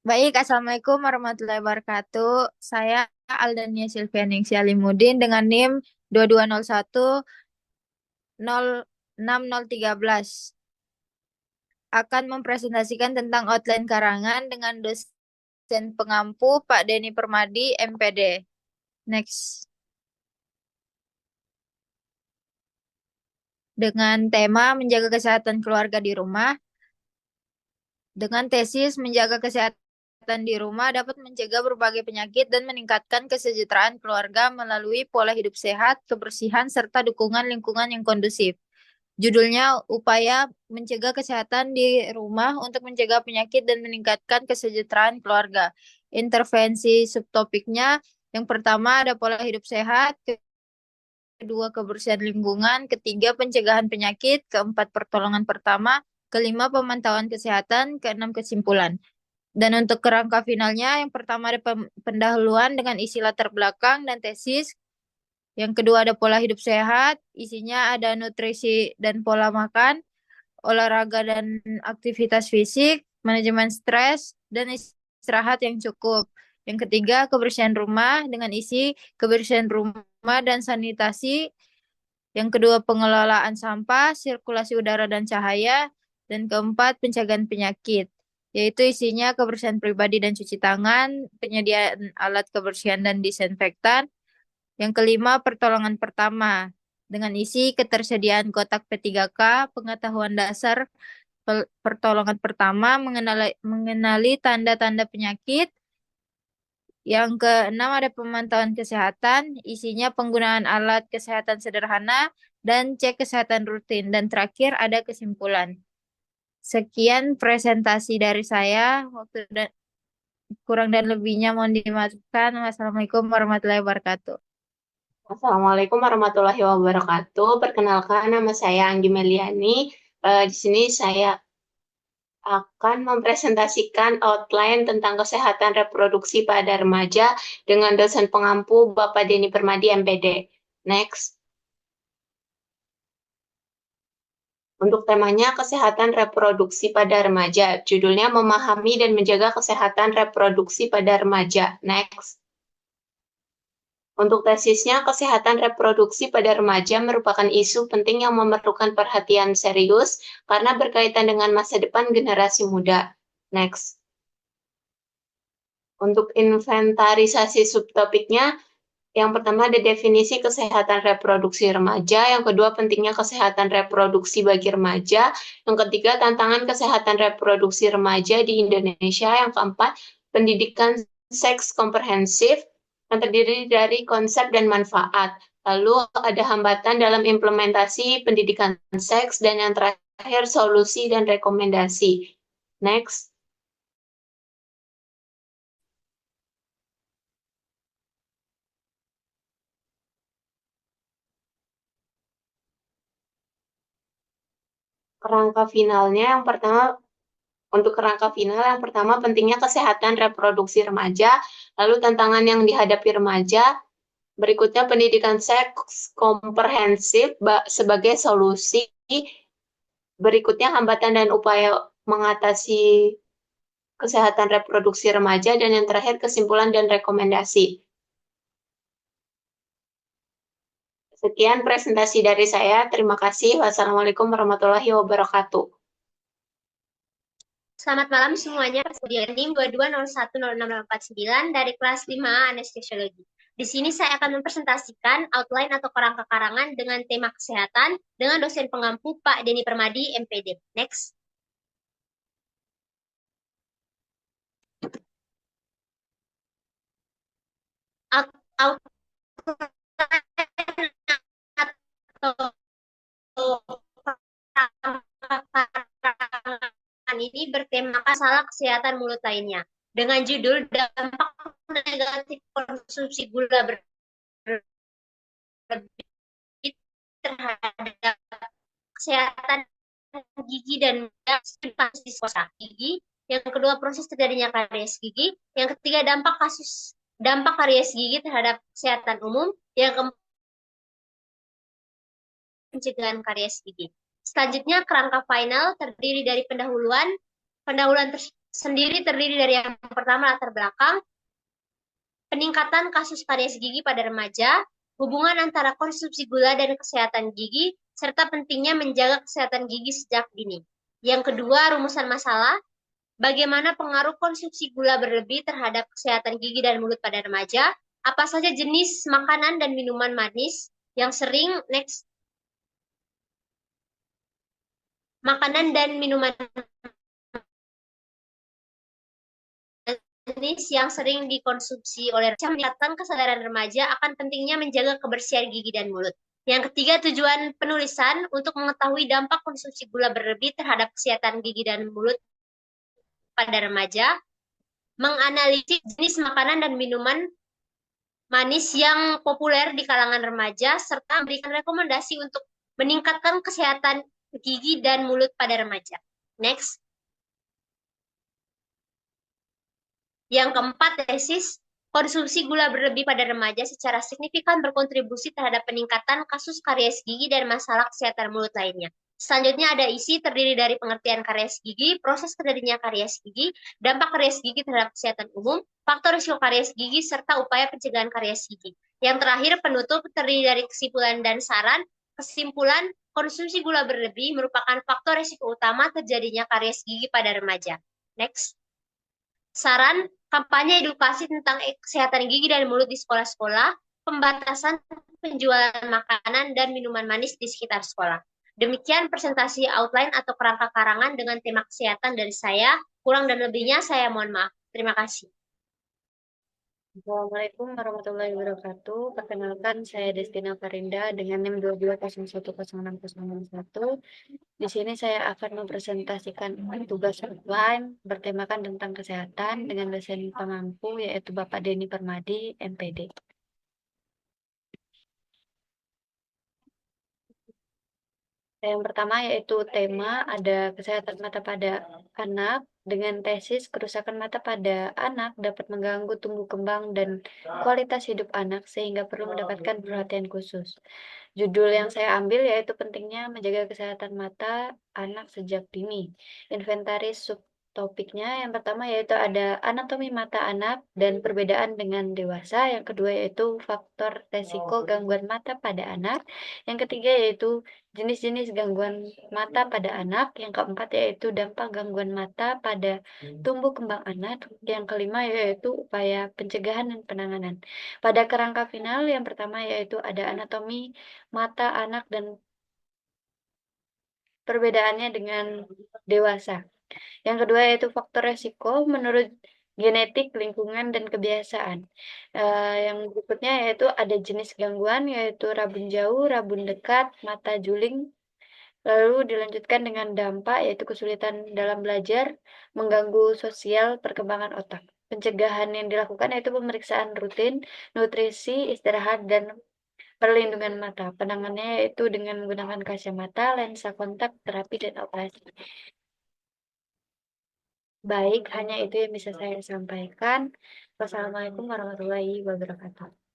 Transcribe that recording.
Baik, Assalamualaikum warahmatullahi wabarakatuh. Saya Aldania Silvianingsi Alimuddin dengan NIM 2201 06013 akan mempresentasikan tentang outline karangan dengan dosen pengampu Pak Denny Permadi, MPD. Next. Dengan tema menjaga kesehatan keluarga di rumah, dengan tesis menjaga kesehatan di rumah dapat mencegah berbagai penyakit dan meningkatkan kesejahteraan keluarga melalui pola hidup sehat, kebersihan, serta dukungan lingkungan yang kondusif. Judulnya Upaya Mencegah Kesehatan di Rumah untuk Mencegah Penyakit dan Meningkatkan Kesejahteraan Keluarga. Intervensi subtopiknya yang pertama ada pola hidup sehat, kedua kebersihan lingkungan, ketiga pencegahan penyakit, keempat pertolongan pertama, kelima pemantauan kesehatan, keenam kesimpulan. Dan untuk kerangka finalnya, yang pertama ada pendahuluan dengan isi latar belakang dan tesis. Yang kedua ada pola hidup sehat, isinya ada nutrisi dan pola makan, olahraga dan aktivitas fisik, manajemen stres, dan istirahat yang cukup. Yang ketiga, kebersihan rumah dengan isi kebersihan rumah dan sanitasi. Yang kedua, pengelolaan sampah, sirkulasi udara dan cahaya. Dan keempat, pencegahan penyakit, yaitu isinya kebersihan pribadi dan cuci tangan, penyediaan alat kebersihan dan disinfektan. Yang kelima, pertolongan pertama, dengan isi ketersediaan kotak P3K, pengetahuan dasar pertolongan pertama, mengenali tanda-tanda penyakit. Yang keenam ada pemantauan kesehatan, isinya penggunaan alat kesehatan sederhana dan cek kesehatan rutin. Dan terakhir ada kesimpulan. Sekian presentasi dari saya. Waktu dan kurang dan lebihnya mohon dimaafkan. Wassalamualaikum warahmatullahi wabarakatuh. Assalamualaikum warahmatullahi wabarakatuh. Perkenalkan, nama saya Anggi Meliani. Di sini saya akan mempresentasikan outline tentang kesehatan reproduksi pada remaja dengan dosen pengampu Bapak Denny Permadi, MPD. Next. Untuk temanya kesehatan reproduksi pada remaja. Judulnya memahami dan menjaga kesehatan reproduksi pada remaja. Next. Untuk tesisnya, kesehatan reproduksi pada remaja merupakan isu penting yang memerlukan perhatian serius karena berkaitan dengan masa depan generasi muda. Next. Untuk inventarisasi subtopiknya, yang pertama ada definisi kesehatan reproduksi remaja, yang kedua pentingnya kesehatan reproduksi bagi remaja, yang ketiga tantangan kesehatan reproduksi remaja di Indonesia, yang keempat pendidikan seks komprehensif yang terdiri dari konsep dan manfaat. Lalu ada hambatan dalam implementasi pendidikan seks, dan yang terakhir solusi dan rekomendasi. Next. Kerangka finalnya yang pertama, untuk kerangka final yang pertama pentingnya kesehatan reproduksi remaja, lalu tantangan yang dihadapi remaja, berikutnya pendidikan seks komprehensif sebagai solusi, berikutnya hambatan dan upaya mengatasi kesehatan reproduksi remaja, dan yang terakhir kesimpulan dan rekomendasi. Sekian presentasi dari saya. Terima kasih. Wassalamualaikum warahmatullahi wabarakatuh. Selamat malam semuanya. Saya NIM 22010649 dari kelas 5A Anestesiologi. Di sini saya akan mempresentasikan outline atau kerangka karangan dengan tema kesehatan dengan dosen pengampu Pak Denny Permadi, MPD. Next. Outline atau ini bertemakan masalah kesehatan mulut lainnya dengan judul dampak negatif konsumsi gula berlebih terhadap kesehatan gigi dan gigi. Yang kedua, proses terjadinya karies gigi. Yang ketiga, dampak karies gigi terhadap kesehatan umum. Yang keempat, pencegahan karies gigi. Selanjutnya, kerangka final terdiri dari pendahuluan sendiri terdiri dari yang pertama latar belakang, peningkatan kasus karies gigi pada remaja, hubungan antara konsumsi gula dan kesehatan gigi, serta pentingnya menjaga kesehatan gigi sejak dini. Yang kedua, rumusan masalah, bagaimana pengaruh konsumsi gula berlebih terhadap kesehatan gigi dan mulut pada remaja, apa saja jenis makanan dan minuman manis yang sering, makanan dan minuman jenis yang sering dikonsumsi oleh remaja meningkatkan kesadaran remaja akan pentingnya menjaga kebersihan gigi dan mulut. Yang ketiga, tujuan penulisan untuk mengetahui dampak konsumsi gula berlebih terhadap kesehatan gigi dan mulut pada remaja, menganalisis jenis makanan dan minuman manis yang populer di kalangan remaja, serta memberikan rekomendasi untuk meningkatkan kesehatan gigi dan mulut pada remaja. Next. Yang keempat, tesis, konsumsi gula berlebih pada remaja secara signifikan berkontribusi terhadap peningkatan kasus karies gigi dan masalah kesehatan mulut lainnya. Selanjutnya ada isi terdiri dari pengertian karies gigi, proses terjadinya karies gigi, dampak karies gigi terhadap kesehatan umum, faktor risiko karies gigi, serta upaya pencegahan karies gigi. Yang terakhir, penutup terdiri dari kesimpulan dan saran. Kesimpulan, konsumsi gula berlebih merupakan faktor risiko utama terjadinya karies gigi pada remaja. Next. Saran, kampanye edukasi tentang kesehatan gigi dan mulut di sekolah-sekolah, pembatasan penjualan makanan dan minuman manis di sekitar sekolah. Demikian presentasi outline atau kerangka karangan dengan tema kesehatan dari saya. Kurang dan lebihnya saya mohon maaf. Terima kasih. Assalamualaikum warahmatullahi wabarakatuh. Perkenalkan, saya Destina Farinda dengan NIM 22010601. Di sini saya akan mempresentasikan tugas outline bertemakan tentang kesehatan dengan dosen pemampu, yaitu Bapak Denny Permadi, MPD. Yang pertama yaitu tema ada kesehatan mata pada anak dengan tesis kerusakan mata pada anak dapat mengganggu tumbuh kembang dan kualitas hidup anak sehingga perlu mendapatkan perhatian khusus. Judul yang saya ambil yaitu pentingnya menjaga kesehatan mata anak sejak dini. Inventaris subtopiknya yang pertama yaitu ada anatomi mata anak dan perbedaan dengan dewasa. Yang kedua yaitu faktor resiko gangguan mata pada anak. Yang ketiga yaitu jenis-jenis gangguan mata pada anak. Yang keempat yaitu dampak gangguan mata pada tumbuh kembang anak. Yang kelima yaitu upaya pencegahan dan penanganan. Pada kerangka final yang pertama yaitu ada anatomi mata anak dan perbedaannya dengan dewasa. Yang kedua yaitu faktor resiko menurut genetik, lingkungan, dan kebiasaan. Yang berikutnya yaitu ada jenis gangguan yaitu rabun jauh, rabun dekat, mata juling. Lalu dilanjutkan dengan dampak yaitu kesulitan dalam belajar, mengganggu sosial, perkembangan otak. Pencegahan yang dilakukan yaitu pemeriksaan rutin, nutrisi, istirahat, dan perlindungan mata. Penanganannya yaitu dengan menggunakan kacamata, lensa kontak, terapi, dan operasi. Baik, hanya itu yang bisa saya sampaikan. Wassalamualaikum warahmatullahi wabarakatuh.